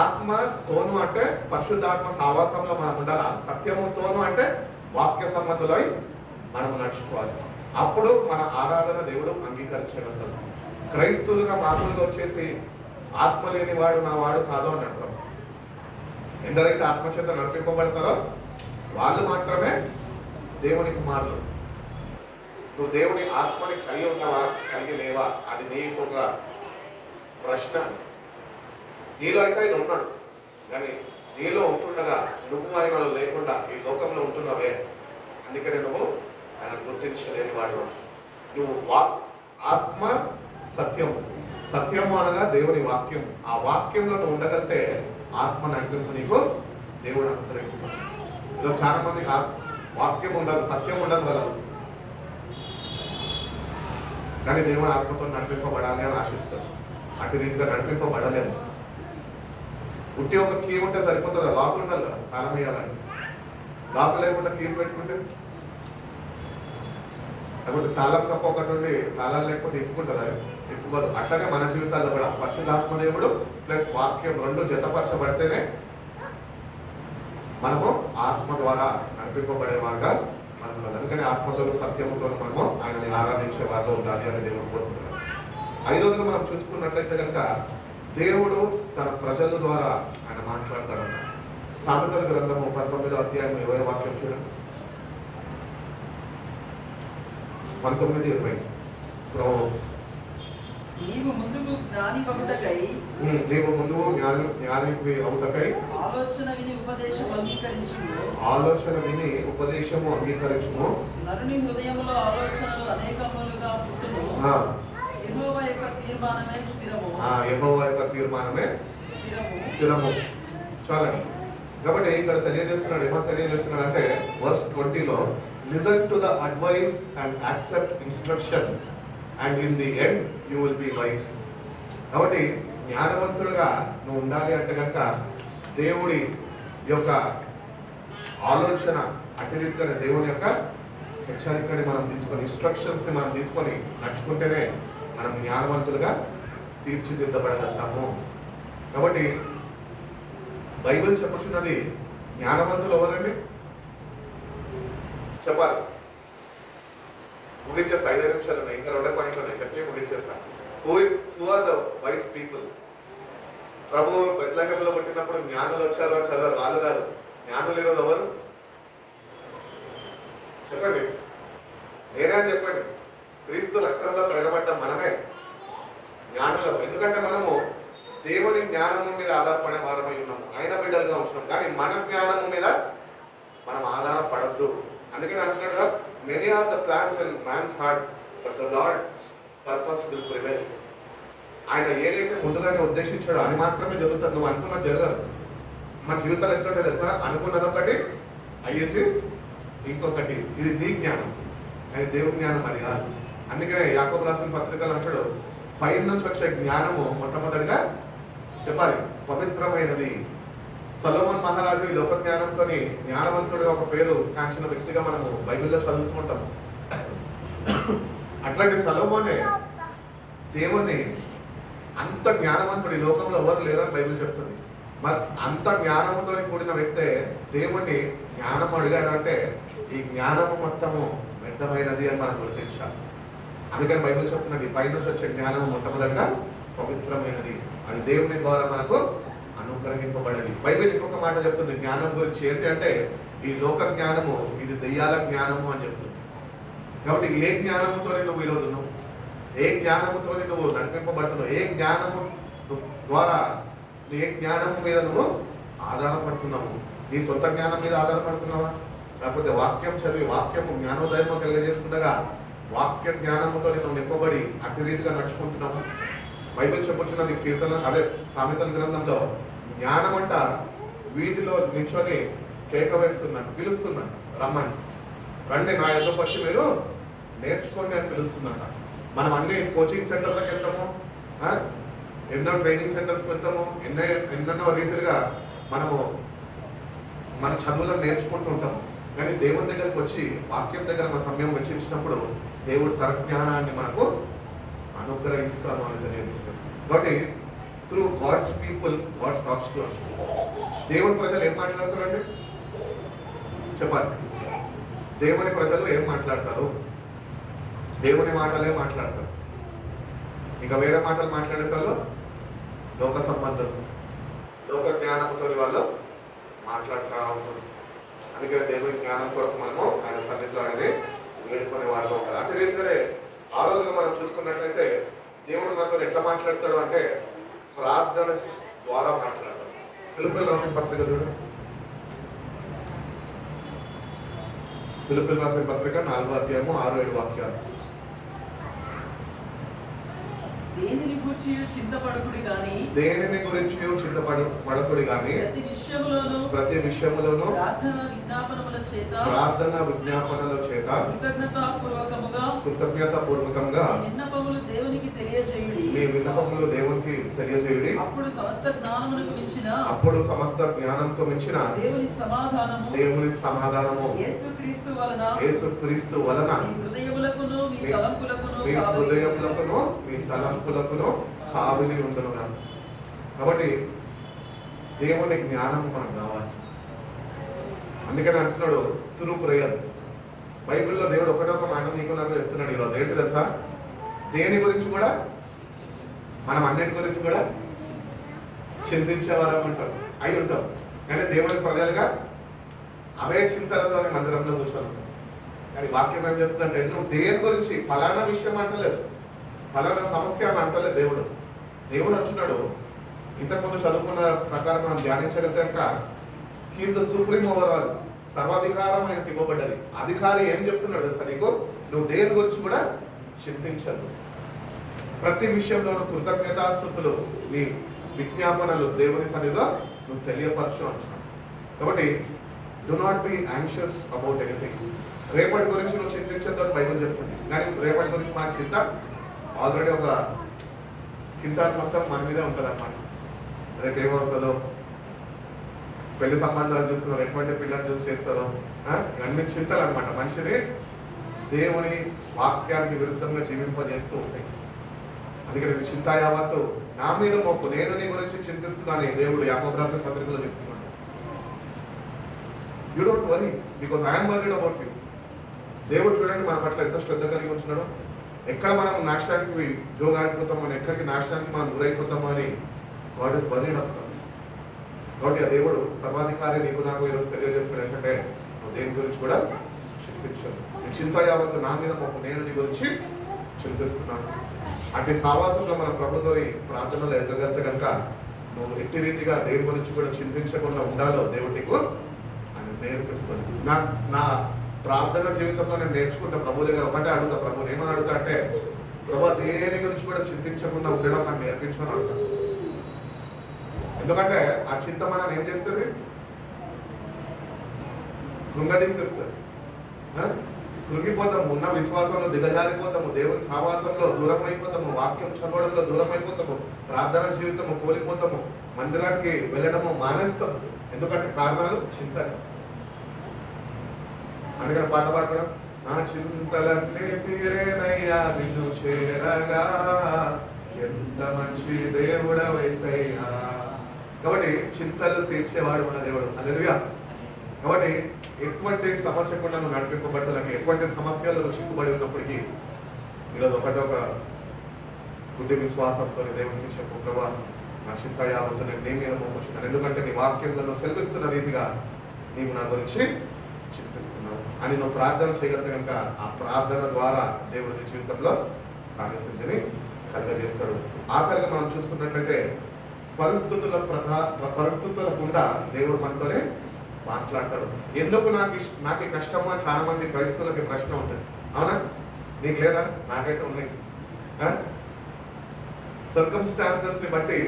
ఆత్మతోను అంటే పరిశుద్ధాత్మ సావాసంలో మనం ఉండాలా, సత్యముతోను అంటే వాక్య సంబంధులై మనం నడుచుకోవాలి. అప్పుడు మన ఆరాధన దేవుడు అంగీకరించగలుగుతాడు. క్రైస్తవులుగా మామూలుగా వచ్చేసి ఆత్మ లేని వాడు నా వాడు కాదు అని అంటారు. ఎందరైతే ఆత్మచేత నడిపింపబడతారో వాళ్ళు మాత్రమే దేవుని కుమారులు. నువ్వు దేవుని ఆత్మని కలిగి ఉన్నావా, కలిగి లేవా, అది నీకు ఒక ప్రశ్న. నీలో అయితే ఆయన ఉన్నాడు, కానీ నీలో ఉంటుండగా నువ్వు ఆయనలో లేకుండా ఈ లోకంలో ఉంటున్నావే, అందుకనే నువ్వు ఆయన గుర్తించలేని వాడు. నువ్వు ఆత్మ సత్యము, సత్యము అనగా దేవుని వాక్యం. ఆ వాక్యంలో నువ్వు ఉండగలిగితే ఆత్మ నడిపింపు నీకు దేవుడు అనుగ్రహిస్తాడు. ఈరోజు చాలా మందికి వాక్యం ఉండదు, సత్యం ఉండదు వాళ్ళు, కానీ దేవుడు ఆత్మతో నడిపింపబడాలి అని ఆశిస్తారు. అటు రీతిగా నడిపింపబడలేము. ఉట్టి ఒక కీ ఉంటే సరిపోతుంది, లాక్ ఉండాలి కదా తాళం వేయాలని. లాక్ లేకుండా కీస్ పెట్టుకుంటే, లేకపోతే తాళం కప్ప ఒకటి ఉండి తాళాలు లేకపోతే ఇప్పుకుంటుందా, ఇప్పుకోదు. అట్లనే మన జీవితాల్లో కూడా పరిశుద్ధాత్మ దేవుడు ప్లస్ వాక్యం రెండు జతపరచబడితేనే మనము ఆత్మ ద్వారా నడిపింపబడేవారుగా మనం. అందుకని ఆత్మతో సత్యముతో మనము ఆయనని ఆరాధించే వారిలో ఉండాలి అని దేవుడు కోరుకుంటున్నాడు. ఐదవదిగా మనం చూసుకున్నట్లయితే కనుక దేవుడు తన ప్రజల ద్వారా ఆయన మాట్లాడతాడన్న సామెతల గ్రంథము 19వ అధ్యాయం 20వ వాక్యం చూడండి. 19:20 Proverbs. నీవు ముందుకు జ్ఞాని ఒకటకై ఆలోచన విని ఉపదేశము అంగీకరించుము. నరుని హృదయములో ఆలోచనలు అనేకములుగా పుట్టును. యెహోవా యొక్క తీర్మానమే స్థిరము. యెహోవా యొక్క తీర్మానమే స్థిరము. చాలండి. కాబట్టి ఇక్కడ తెలియజేస్తున్నాడు, ఏమో తెలియజేస్తున్నాడు అంటే వర్స్ 20లో listen to the advice and accept instruction and in the end you will be wise. కాబట్టి జ్ఞానవంతుడుగా నువ్వు ఉండాలి అంటే కనుక దేవుడి యొక్క ఆలోచన అటు రీతిగానే దేవుని యొక్క హెచ్చరికని మనం తీసుకొని, ఇన్స్ట్రక్షన్స్ని మనం తీసుకొని నడుచుకుంటేనే మనం జ్ఞానవంతులుగా తీర్చిదిద్దబడగలుగుతాము. కాబట్టి బైబిల్ చెప్పుచున్నది జ్ఞానవంతులు ఎవరండి చెప్పాలి. ముగించేస్తా, 5 నిమిషాలు ఉన్నాయి, ఇంకా 2 పాయింట్లు ఉన్నాయి, చెప్పి ముగించేస్తా. Who are the wise people? ప్రభు బెత్లెహేంలో పుట్టినప్పుడు జ్ఞానులు వచ్చారు అని చదవరు, వాళ్ళు కాదు. జ్ఞానులు ఈరోజు ఎవరు చెప్పండి, నేనే అని చెప్పండి. క్రీస్తు రక్తంలో కడగబడ్డ మనమే జ్ఞానులం. ఎందుకంటే మనము దేవుని జ్ఞానము మీద ఆధారపడే వారమై ఉన్నాము, ఆయన బిడ్డలుగా ఉంటున్నాం. కానీ మన జ్ఞానము మీద మనం ఆధారపడద్దు. అందుకని అంటున్నాడు, many are the plans in man's heart but the Lord's purpose will prevail. ఆయన ఏదైతే ముందుగానే ఉద్దేశించాడో అది మాత్రమే జరుగుతుంది. నువ్వు అనుకున్నది జరగదు. మన జీవితాలు ఎట్లుంటే తెలుసా, అనుకున్నది ఒకటి అయ్యింది ఇంకొకటి. ఇది నీ జ్ఞానం, అది దేవుని జ్ఞానం అది కాదు. అందుకనే యాకోబు రాసిన పత్రికలు అంటాడు, పైన నుంచి వచ్చే జ్ఞానము మొట్టమొదటిగా చెప్పాలి పవిత్రమైనది. సొలొమోను మహారాజు ఈ లోక జ్ఞానంతో జ్ఞానవంతుడిగా ఒక పేరు కాంచిన వ్యక్తిగా మనము బైబిల్లో చదువుతూ ఉంటాము. అట్లాంటి సొలొమోనే దేవుణ్ణి అంత జ్ఞానవంతుడు ఈ లోకంలో ఎవరు లేరని బైబిల్ చెప్తుంది. మరి అంత జ్ఞానంతో కూడిన వ్యక్తే దేవుణ్ణి జ్ఞానం అడిగాడు అంటే ఈ జ్ఞానము మొత్తము వ్యర్థమైనది అని మనం గుర్తించాలి. అందుకని బైబిల్ చెప్తున్నది పైనుంచి వచ్చే జ్ఞానం మొట్టమొదటిగా పవిత్రమైనది, అది దేవుని ద్వారా మనకు అనుగ్రహింపబడేది. బైబిల్ ఇంకొక మాట చెప్తుంది జ్ఞానం గురించి ఏంటి అంటే ఈ లోక జ్ఞానము ఇది దెయ్యాల జ్ఞానము అని చెప్తుంది. కాబట్టి ఏ జ్ఞానముతో నువ్వు ఈరోజు ఉన్నావు, ఏ జ్ఞానముతో నువ్వు నడిపింపబడుతున్నావు, ఏ జ్ఞానము ద్వారా ఏ జ్ఞానము మీద నువ్వు ఆధారపడుతున్నావు? నీ సొంత జ్ఞానం మీద ఆధారపడుతున్నావా, లేకపోతే వాక్యం చదివి వాక్యము జ్ఞానోదయము కలిగజేస్తుండగా వాక్య జ్ఞానముతో నువ్వు నింపబడి అట్టి రీతిగా నడుచుకుంటున్నావు? బైబిల్ చెప్పుచున్నది కీర్తన అదే సామెతల గ్రంథంలో జ్ఞానం అంట వీధిలో నిల్చొని కేక వేస్తున్నాను, పిలుస్తున్నాను, రమ్మని రండి నా ఎదురుకు వచ్చి మీరు నేర్చుకోండి అని పిలుస్తున్నట. మనం అన్ని కోచింగ్ సెంటర్లకు వెళ్తాము, ఎన్నో ట్రైనింగ్ సెంటర్స్కి వెళ్తాము, ఎన్నెన్నో రీతిలుగా మనము మన చదువులను నేర్చుకుంటూ ఉంటాము. కానీ దేవుని దగ్గరకు వచ్చి వాక్యం దగ్గర మన సమయం వెచ్చించినప్పుడు దేవుడు తన జ్ఞానాన్ని మనకు అనుగ్రహిస్తాను అని తెలియజేస్తాడు. కాబట్టి through God's people God talks to us. దేవుని ప్రజలు ఏం మాట్లాడతారండి చెప్పాలి? దేవుని ప్రజలు ఏం మాట్లాడతారు? దేవుని మాటలే మాట్లాడతారు. ఇంకా వేరే మాటలు మాట్లాడేటప్పుడు లోక సంబంధం, లోక జ్ఞానంతో వాళ్ళు మాట్లాడుతూ ఉంటారు. అందుకే దేవుని జ్ఞానం కొరకు మనము ఆయన సన్నిధిలో అనేది వేడుకునే వారిలో ఉంటారు. అదే రీతిగానే ఆ రోజుగా మనం చూసుకున్నట్లయితే దేవుడు నాతో ఎట్లా మాట్లాడతాడు అంటే ప్రార్థన ద్వారా మాట్లాడతాడు. ఫిలిప్పీయులకు రాసిన పత్రిక చూడు, ఫిలిప్పీయులకు రాసిన పత్రిక 4వ అధ్యాయము 6-7 వాక్యాలు. దేనిని గూర్చి చింతపడకుడి గాని, దేనిని గురించి చింతపడకుడి గాని ప్రతి విషయములోను ప్రార్థన విజ్ఞాపనముల చేత కృతజ్ఞతాపూర్వకంగా మీ విన్నపములు దేవునికి తెలియజేయుడి. అప్పుడు సమస్త జ్ఞానంకు మించిన దేవుని సమాధానము యేసుక్రీస్తు వలన మీ హృదయములకును మీ తలంపులకును కావిలి ఉండును. కాబట్టి దేవుని జ్ఞానం మనకు కావాలి. అందుకని అంటున్నాడు త్రూ ప్రేయర్. బైబిల్లో దేవుడు ఒకటొక మాట నీకు నాకు చెప్తున్నాడు ఈరోజు. ఏంటి తెలుసా? దేని గురించి కూడా మనం అన్నిటి గురించి కూడా చింతించేవారం అంటాం, అయి ఉంటాం. కానీ దేవుని ప్రజలుగా అవే చింతలతోనే మందిరంలో కూర్చొని ఉంటాం. కానీ వాక్యం ఏం చెప్తుందంటే నువ్వు దేని గురించి ఫలానా విషయం అంటలేదు, ఫలానా సమస్య అని అంటలేదు. దేవుడు అంటున్నాడు, ఇంతకుముందు చదువుకున్న ప్రకారం మనం ధ్యానించగలిగాక హీఈస్ ద సుప్రీం ఓవరాల్, సర్వాధికారం ఆయనకి ఇవ్వబడ్డది. అధికారి ఏం చెప్తున్నాడు తెలుసా నీకు? నువ్వు దేని గురించి కూడా చింతించదు, ప్రతి విషయంలోనూ కృతజ్ఞతాస్తుతులు నీ విజ్ఞాపనలు దేవుని సన్నిధిలో నువ్వు తెలియపరచు అంటున్నాడు. కాబట్టి do not be anxious about anything. రేపటి గురించి నువ్వు చింతించద్దు అని బైబిల్ చెప్తుంది. కానీ రేపటి గురించి మనకు చింత ఆల్రెడీ ఒక కింటాల్ మొత్తం మన మీదే ఉంటుంది అన్నమాట. రేపు ఏమవుతుందో, పెళ్లి సంబంధాలు చూస్తున్నారు, ఎటువంటి పిల్లలు చూసి చేస్తారో, ఇవన్నీ చింతలు అనమాట. మనిషిని దేవుని వాక్యానికి విరుద్ధంగా జీవింపజేస్తూ ఉంటాయి. అందుకని చింత యావత్తు నా మీద మోపు, నేను నీ గురించి చింతిస్తున్నాను దేవుడు యాకోబు రాసిన పత్రికలో చెప్తున్నాడు. You don't worry because I'm worried about you. దేవుడు చూడండి మన పట్ల ఎంత శ్రద్ధ కలిగి ఉంటున్నాడో. ఎక్కడ మనం నాశనానికి జోగాడిపోతామో, ఎక్కడికి నాశనానికి మనం గురైపోతామో అని God is worried about us. కాబట్టి ఆ దేవుడు సర్వాధికారి నీకు నాకు ఈరోజు తెలియజేస్తాడు ఏంటంటే నువ్వు దేని గురించి కూడా చింతించదు. నీ చింత యావత్తు నా మీద మోపు, నేను నీ గురించి చింతిస్తున్నాను. అటు సావాసంలో మన ప్రభుత్వ ప్రార్థనలో ఎదగలితే కనుక నువ్వు ఎట్టి రీతిగా దేవుడి గురించి కూడా చింతించకుండా ఉండాలో దేవుడు నీకు ఆయన నేర్పిస్తుంది. నా ప్రార్థన జీవితంలో నేను నేర్చుకుంటా ప్రభు దగ్గర ఒకటే అడుగుతా, ప్రభు ఏమని అడుగుతా అంటే ప్రభు దేని గురించి కూడా చింతించకుండా ఉండడం నాకు నేర్పించమని అడుగుతా. ఎందుకంటే ఆ చింత మనం ఏం చేస్తుంది? కృంగదీసేస్తుంది. కృంగిపోతాము, ఉన్న విశ్వాసంలో దిగజారిపోతాము, దేవుని సావాసంలో దూరం అయిపోతాము, వాక్యం చదవడంలో దూరం అయిపోతాము, ప్రార్థన జీవితము కోల్పోతాము, మందిరానికి వెళ్ళడము మానేస్తాం. ఎందుకంటే కారణాలు చింతనే. అందుకని పాట పాడడం, నా చింతలన్నీ తీరేనయ్యా నిన్ను చేరగా, ఎంత మంచి దేవుడవైసయ్యా. కాబట్టి చింతలు తీర్చేవాడు మన దేవుడు. హల్లెలూయా. కాబట్టి ఎటువంటి సమస్య కూడా నువ్వు నడిపింపబడతానికి, ఎటువంటి సమస్యలు చిక్కుబడి ఉన్నప్పటికీ ఈరోజు ఒక గుడ్డి విశ్వాసంతో దేవునికి చెప్పు, ప్రభా నా చింత యావత్తు నేను నీ మీద మోపుచున్నాను, ఎందుకంటే నీ వాక్యంలో సెలవిస్తున్న రీతిగా నీవు నా గురించి చింతిస్తున్నావు అని నువ్వు ప్రార్థన చేయగలిగితే కనుక ఆ ప్రార్థన ద్వారా దేవుడి నీ జీవితంలో కార్యసిద్ధిని కలుగజేస్తాడు. ఆఖరిగా మనం చూసుకున్నట్లయితే పరిస్థితుల గుండా దేవుడు మనతోనే మాట్లాడతాడు. ఎందుకు నాకు కష్టమో చాలా మంది క్రైస్తవులకి ప్రశ్న ఉంటుంది. అవునా? నీకు లేదా? నాకైతే ఉన్నాయి. సర్కమ్స్టాన్సెస్ ని బట్టి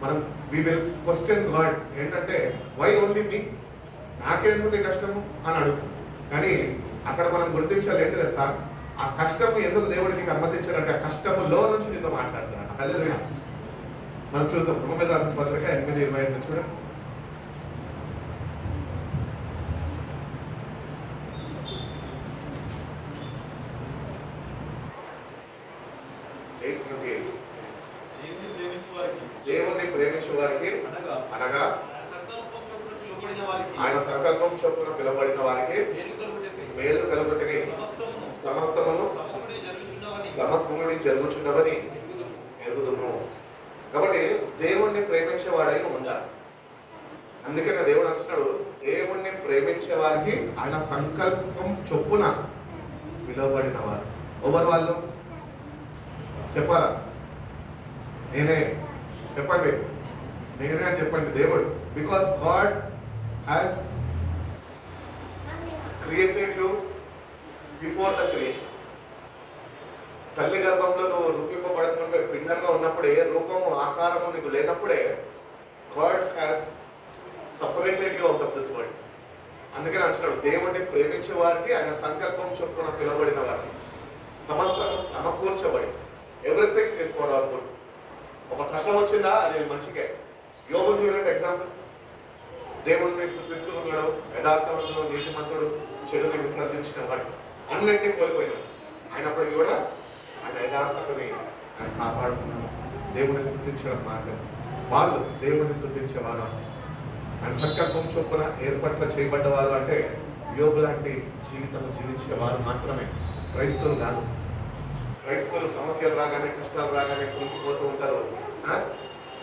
మనం వి విల్ క్వశ్చన్ గాడ్. ఏంటంటే వై ఓన్లీ మీ, నాకెందుకు ఈ కష్టము అని అడుగుతాం. కానీ అక్కడ మనం గుర్తించాలి ఏంటి తెలుసా, ఆ కష్టము ఎందుకు దేవుడు నీకు అనుమతించాడంటే ఆ కష్టములో నుంచి నీతో మాట్లాడుతున్నాడు. అదే మనం చూద్దాం. రోమీయులకు రాసిన పత్రిక 8:25 చూడండి. దేవుణ్ణి ప్రేమించే వారికి అనగా ఆయన సంకల్పం చొప్పున పిలువబడిన వారికి మేలు కలుగుటకై సమస్తమును సమకూడి జరుగుచున్నవని ఎరుగుదుము. కాబట్టి దేవుణ్ణి ప్రేమించేవాడై ఉండాలి. అందుకనే దేవుడు అంటున్నాడు, దేవుణ్ణి ప్రేమించే వారికి ఆయన సంకల్పం చొప్పున పిలువబడిన వారు. ఎవరు వాళ్ళు చెప్పాలా? నేనే. చెప్పండి, నేనే అని చెప్పండి. దేవుడు, because God has created you before the creation. తల్లి గర్భంలో నువ్వు రూపింపబడుతున్నప్పుడు, భిన్నంగా ఉన్నప్పుడే, రూపము ఆకారము నీకు లేనప్పుడే God has separated you out of this world. అందుకని అంటున్నాడు, దేవుణ్ణి ప్రేమించే వారికి ఆయన సంకల్పం చొప్పున పిలువబడిన వారికి సమస్తం సమకూర్చబడి, everything is for our good. ఒక కష్టం వచ్చిందా, అది మంచికే. యోబుని చూడండి ఎగ్జాంపుల్. దేవుణ్ణి స్తుతిస్తూ ఉన్నాడు, యథార్థవంతుడు, నీతిమంతుడు, చెడుని విసర్జించిన వాడు, అన్నింటినీ కోల్పోయినాడు. అయినప్పటికీ కూడా ఆయన యథార్థతని ఆయన కాపాడుకున్నాడు. దేవుని స్తుతించడం మార్గం. వాళ్ళు దేవుణ్ణి స్తుతించేవారు, ఆయన సంకల్పం చొప్పున ఏర్పాట్ల చేయబడ్డవారు. అంటే యోబు లాంటి జీవితం జీవించే వారు మాత్రమే, క్రైస్తవులు కాదు. క్రైస్తవులు సమస్యలు రాగానే, కష్టాలు రాగానే కురికిపోతూ ఉంటారు,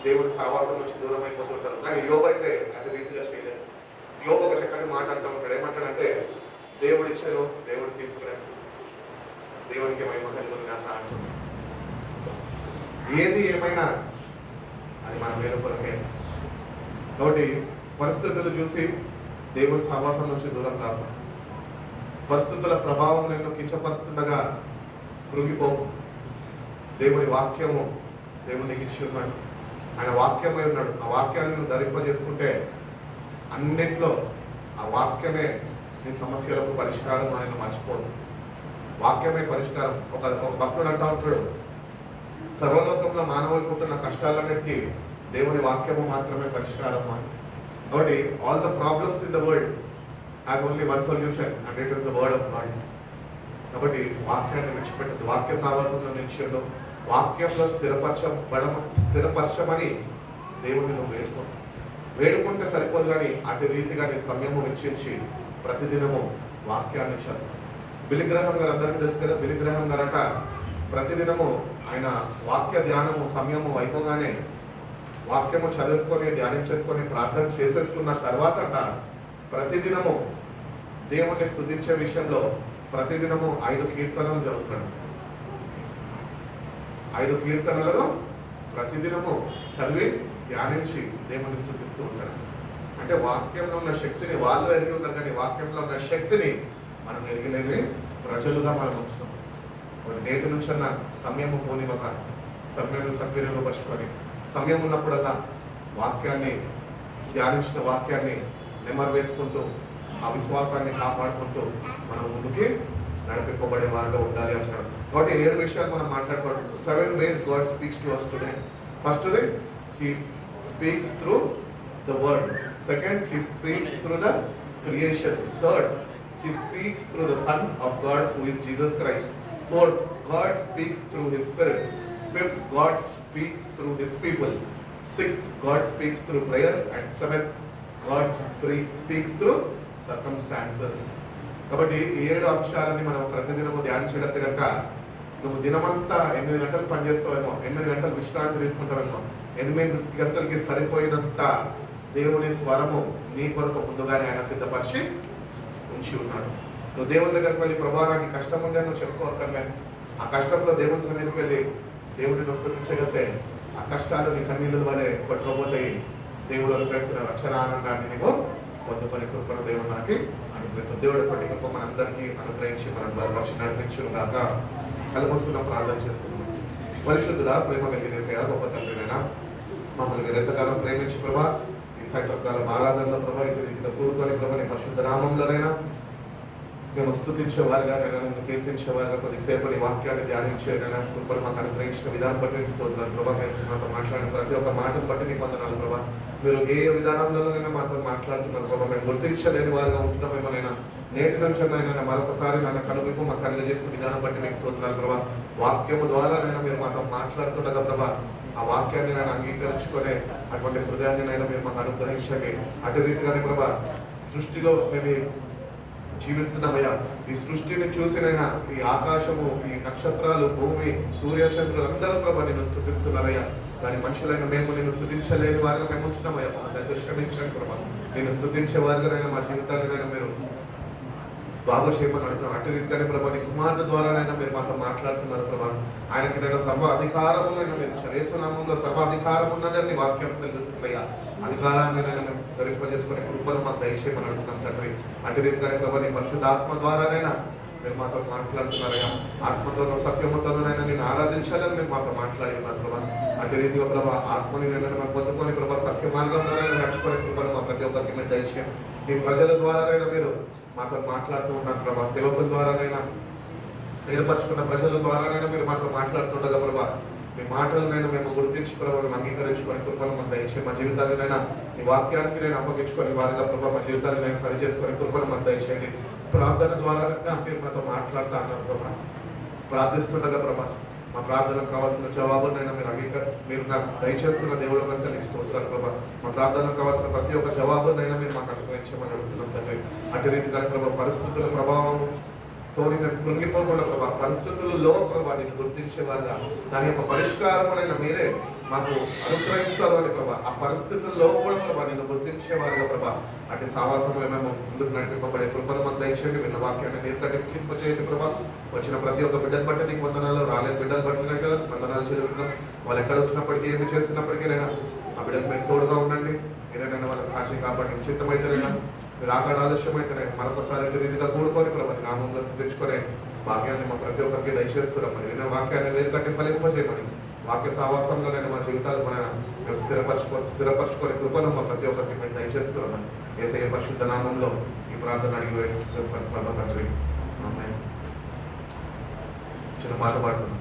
దేవుడి సావాసం నుంచి దూరం అయిపోతూ ఉంటారు. కానీ యోబు అయితే అదే రీతిగా చేయలేదు. యోబు ఒక చక్కని మాట అంటూ ఉంటాడు. ఏమంటాడంటే, దేవుడు ఇచ్చారు, దేవుడు తీసుకున్నాడు, దేవునికి మహిమ కలుగును గాక అంటున్నాడు. ఏది ఏమైనా అది మన మేలు కొరకే. కాబట్టి పరిస్థితులు చూసి దేవుడి సావాసం నుంచి దూరం కాదు. పరిస్థితుల ప్రభావం నేను కించపరుస్తుండగా కృంగిపోకు. దేవుని వాక్యము దేవుడు నీకు ఇచ్చి ఉన్నాడు, ఆయన వాక్యమై ఉన్నాడు. ఆ వాక్యాన్ని నువ్వు ధరింపజేసుకుంటే అన్నిట్లో ఆ వాక్యమే నీ సమస్యలకు పరిష్కారం అని మర్చిపోదు. వాక్యమే పరిష్కారం. ఒక భక్తుడు అంటూ ఉంటాడు, సర్వలోకంలో మానవులకు ఉంటున్న కష్టాలన్నిటికీ దేవుని వాక్యము మాత్రమే పరిష్కారం అని. కాబట్టి all the problems in the world has only one solution and it is the word of God. కాబట్టి వాక్యాన్ని విడిచిపెట్టదు. వాక్య సావాసంలో నిలిచిండు, వాక్యంలో స్థిరపరచమని దేవుడిని నువ్వు వేడుకుంటే సరిపోదు. కానీ అటు రీతిగా నీ సమయము వెచ్చించి ప్రతిదినము వాక్యాన్ని చదువు. బిలి గ్రహం గారు అందరికీ తెలుసు కదా. బిలి గ్రహం గారట ప్రతిదినము ఆయన వాక్య ధ్యానము సమయము అయిపోగానే వాక్యము చదివేసుకొని ధ్యానం చేసుకొని ప్రార్థన చేసేసుకున్న తర్వాత ప్రతిదినము దేవుణ్ణి స్తుతించే విషయంలో ప్రతిదినము 5 కీర్తనలు చదువుతాడు. 5 కీర్తనలను ప్రతిదినము చదివి ధ్యానించి దేవుణ్ణి స్తుతిస్తూ ఉంటాడు. అంటే వాక్యంలో ఉన్న శక్తిని వాళ్ళు ఎరిగి ఉన్నారు, కానీ వాక్యంలో ఉన్న శక్తిని మనం ఎరిగిలేని ప్రజలుగా మనం ఉంచుతాం. నేటి నుంచి అన్న సమయము పోనివ్వక, సమయాన్ని సద్వినియోగపరుచుకొని, సమయం ఉన్నప్పుడల్లా వాక్యాన్ని ధ్యానించిన వాక్యాన్ని నెమరు వేసుకుంటూ ఆ విశ్వాసాన్ని కాపాడుకుంటూ మనం ముందుకి నడిపింపబడే వారిగా ఉండాలి అంటున్నాడు. కాబట్టి 7 విషయాలు మనం మాట్లాడుకోవాలి. 7 ways God speaks to us today. First thing, He speaks through the word. Second, He speaks through the creation. Third, He speaks through the Son of God, who is Jesus Christ. Fourth, God speaks through His Spirit. Fifth, God speaks through His people. Sixth, God speaks through prayer. And seventh, God speaks through circumstances. కాబట్టి ఈ 7 అంశాలని మనం ప్రతిదినము ధ్యానించగలిగితే కనుక నువ్వు దినమంతా 8 గంటలు పనిచేస్తావేమో, 8 గంటలు విశ్రాంతి తీసుకుంటావేమో, 8 గంటలకి సరిపోయినంత దేవుని స్వరము నీ కొరకు ముందుగానే ఆయన సిద్ధపరిచి ఉంచి ఉన్నాడు. నువ్వు దేవుని దగ్గరికి వెళ్ళి ప్రభా నాకు కష్టం ఉండే నువ్వు చెప్పుకోవక్కర్లేదు. ఆ కష్టంలో దేవుని సన్నిధికి వెళ్ళి దేవుడిని స్తుతించగలిగితే ఆ కష్టాలు నీ కన్నీళ్ళు వలె కొట్టుకోపోతాయి. దేవుడు అనుగ్రహిస్తున్న రక్షణ ఆనందాన్ని నీకు పొందుకొని కృపను దేవుడు మనకి అనుగ్రహిస్తాడు. దేవుడు అటువంటి కృప మనందరికీ అనుగ్రహించి మనం బలపరిచి నడిపించును గాక. కలుపుకున్న ప్రార్థన చేసుకున్నాం. పరిశుద్ధుడా, ప్రేమ కలిగిన గొప్ప తండ్రినైనా మమ్మల్ని మీరు ఎంతకాలం ప్రేమించి ప్రభా ఈ సాయంత్రకాలం ఆరాధనలో ప్రభా ఇటు రీతిగా కూడుకొని ప్రభా నీ పరిశుద్ధ నామంలోనైనా మేము స్తుతించేవారుగా నిన్ను కీర్తించేవారుగా కొద్దిసేపు నీ వాక్యాన్ని ధ్యానించేనైనా కృపను మాకు అనుగ్రహించిన విధానం బట్టి నీకు స్తోత్రాలు ప్రభా. మేము మాతో మాట్లాడిన ప్రతి ఒక్క మాటను బట్టి నీకు వందనాలు ప్రభా. మీరు ఏ విధానంలోనైనా మాతో మాట్లాడుతున్నారు ప్రభా. మేము గుర్తించలేని వారుగా ఉంటున్నామేమోనైనా నేటి నుంచి మరొకసారి నన్ను కనువిప్పు మాకు కలిగజేసిన విధానం బట్టి నీకు స్తోత్రాలు ప్రభా. వాక్యము ద్వారానైనా మీరు మాతో మాట్లాడుతుండగా ప్రభా ఆ వాక్యాన్ని నేను అంగీకరించుకునే అటువంటి హృదయాన్ని నైనా మీరు మాకు అనుగ్రహించండి. అటు రీతిగానే ప్రభా సృష్టిలో మేము జీవిస్తున్నామయ్యా. ఈ సృష్టిని చూసినైనా ఈ ఆకాశము, ఈ నక్షత్రాలు, భూమి, సూర్యచంద్రులు అందరూ ప్రభా నిన్ను స్తుతిస్తున్నారయ్యా. కానీ మనుషులైన మేము నిన్ను స్తుతించలేని వారిగా మేము ఉంటున్నామయ్యా. క్షమించండి ప్రభా. నేను స్తుతించే వారిగానైనా మా జీవితాలనైనా మీరు బాగా చేయమని అడుగుతున్నాం. అటు రీతిగానే ప్రభా నీ కుమారుడు ద్వారానైనా మీరు మాతో మాట్లాడుతున్నారు ప్రభా. ఆయనకి నేను సర్వ అధికారములైనా మీరు యేసునామంలో సర్వ అధికారం ఉన్నదని వాక్యం సెలవిస్తుందయ్యా. అధికారాన్ని నేను మేము ధరింపజేసుకునే కృపను మాకు దయచేయమని అడుగుతున్నాం తండ్రి. అటు రీతిగానే ప్రభా నీ పరిశుద్ధాత్మ ద్వారానైనా మీరు మాతో మాట్లాడుతున్నారయ్యా. ఆత్మతోనూ సత్యముతోనైనా నేను ఆరాధించాలని మీరు మాతో మాట్లాడి ఉన్నారు ప్రభా. అటు రీతిగా ప్రభా ఆత్మని నేను మేము పొందుకొని ప్రభా సత్య మార్గంలోనైనా నడుచుకునే కృపను మా ప్రతి ఒక్కరికి మీరు దయచేయండి. మీ ప్రజల ద్వారానైనా మీరు మాతో మాట్లాడుతూ ఉన్నారు ప్రభా. సేవకుల ద్వారానైనా ఏర్పరచుకున్న ప్రజల ద్వారానైనా మీరు మాతో మాట్లాడుతుండగా ప్రభా మీ మాటలనైనా మేము గుర్తించి ప్రభావ మేము అంగీకరించుకొని కృపను మనం దయచేసి మా జీవితాలనైనా మీ వాక్యానికి నేను అప్పగించుకొని వారిగా ప్రభావ మా జీవితాన్ని నేను సరి చేసుకొని కృపను మనం దయచేయండి. ప్రార్థన ద్వారా మీరు మాతో మాట్లాడుతూ అన్నారు ప్రభా. ప్రార్థిస్తుండగా ప్రభా మా ప్రార్థనకు కావాల్సిన జవాబునైనా మీరు నాకు దయచేస్తున్న దేవుడు కనుక నీకు స్తోత్రాలు ప్రభా. మా ప్రార్థనకు కావాల్సిన ప్రతి ఒక్క జవాబునైనా మీరు మాకు అనుగ్రహించమని అడుగుతున్నాం తండ్రి. అటు రీతిగా ప్రభా పరిస్థితుల ప్రభావం తోని నేను కృంగిపోకుండా ప్రభా పరిస్థితుల్లో ప్రభా నేను గుర్తించేవారుగా దాని యొక్క పరిష్కారమునైనా మీరే మాకు అనుగ్రహిస్తారు అని ప్రభా. ఆ పరిస్థితుల్లో కూడా ప్రభా నేను గుర్తించేవారుగా ప్రభా అటు సావాసంలో మేము ముందుకు నడిపింపబడే కృపను మన దయచేయండి. విన్న వాక్యాన్ని నిర్కటింపచేయండి ప్రభా. వచ్చిన ప్రతి ఒక్క బిడ్డను బట్టి నీకు వందనాలు, రాలేదు బిడ్డలు బట్టి కదా వందనాలు చేస్తున్నాం. వాళ్ళు ఎక్కడ వచ్చినప్పటికీ ఏమి చేస్తున్నప్పటికీ నైనా ఆ బిడ్డకు మీరు తోడుగా ఉండండి. మీరేనైనా వాళ్ళకి కాశీ కాబట్టి ఉచితమైతేనైనా మీరు ఆకాడ ఆలస్యమైతే మరొకసారి రీతిగా కూడుకొని ప్రభావ నామంలో స్థుతించుకునే భాగ్యాన్ని మా ప్రతి ఒక్కరికి దయచేస్తున్నాం. మరి విన్న వాక్యాన్ని లేదు కట్టి ఫలింపజేయమని వాక్య సావాసంలో నేను మా జీవితాలు మేము స్థిరపరచుకొని కృపను మా ప్రతి ఒక్కరికి మేము దయచేస్తున్నామని యేసయ్య పరిశుద్ధ నామంలో ఈ ప్రార్థన అడిగి తండ్రి. ఆమేన్. చిన్న మాట పాడుతున్నాం.